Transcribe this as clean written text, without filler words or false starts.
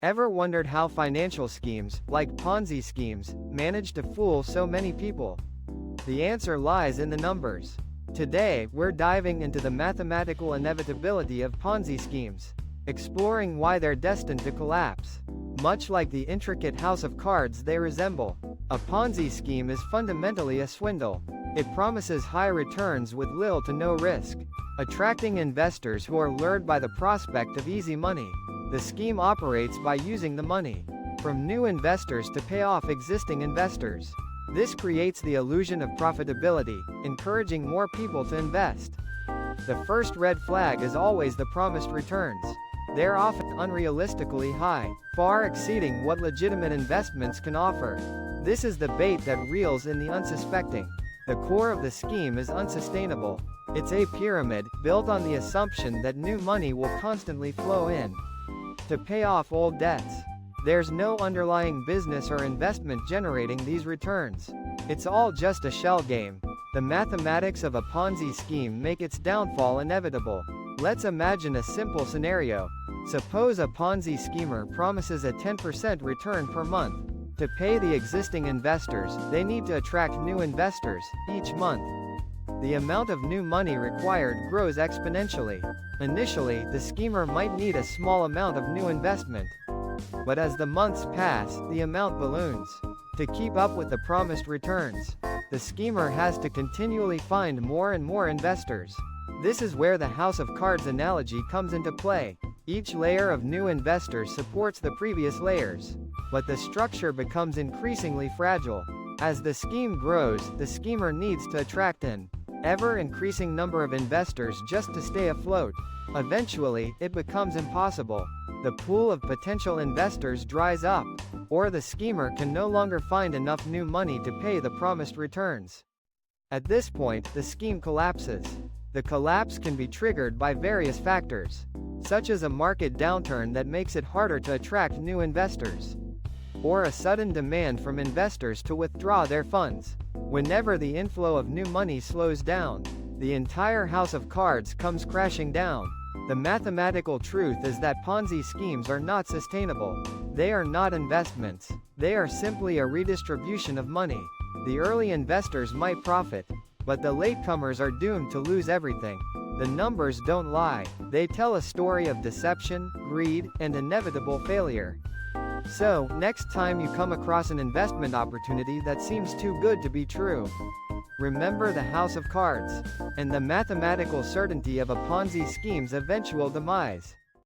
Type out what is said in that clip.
Ever wondered how financial schemes, like Ponzi schemes, manage to fool so many people? The answer lies in the numbers. Today, we're diving into the mathematical inevitability of Ponzi schemes, exploring why they're destined to collapse. Much like the intricate house of cards they resemble, a Ponzi scheme is fundamentally a swindle. It promises high returns with little to no risk, attracting investors who are lured by the prospect of easy money. The scheme operates by using the money from new investors to pay off existing investors. This creates the illusion of profitability, encouraging more people to invest. The first red flag is always the promised returns. They're often unrealistically high, far exceeding what legitimate investments can offer. This is the bait that reels in the unsuspecting. The core of the scheme is unsustainable. It's a pyramid, built on the assumption that new money will constantly flow in to pay off old debts. There's no underlying business or investment generating these returns. It's all just a shell game. The mathematics of a Ponzi scheme make its downfall inevitable. Let's imagine a simple scenario. Suppose a Ponzi schemer promises a 10% return per month. To pay the existing investors, they need to attract new investors each month. The amount of new money required grows exponentially. Initially, the schemer might need a small amount of new investment. But as the months pass, the amount balloons. To keep up with the promised returns, the schemer has to continually find more and more investors. This is where the house of cards analogy comes into play. Each layer of new investors supports the previous layers, but the structure becomes increasingly fragile. As the scheme grows, the schemer needs to attract an ever-increasing number of investors just to stay afloat. Eventually, it becomes impossible. The pool of potential investors dries up, or the schemer can no longer find enough new money to pay the promised returns. At this point, the scheme collapses. The collapse can be triggered by various factors, such as a market downturn that makes it harder to attract new investors, or a sudden demand from investors to withdraw their funds. Whenever the inflow of new money slows down, the entire house of cards comes crashing down. The mathematical truth is that Ponzi schemes are not sustainable. They are not investments. They are simply a redistribution of money. The early investors might profit, but the latecomers are doomed to lose everything. The numbers don't lie. They tell a story of deception, greed, and inevitable failure. So, next time you come across an investment opportunity that seems too good to be true, remember the house of cards and the mathematical certainty of a Ponzi scheme's eventual demise.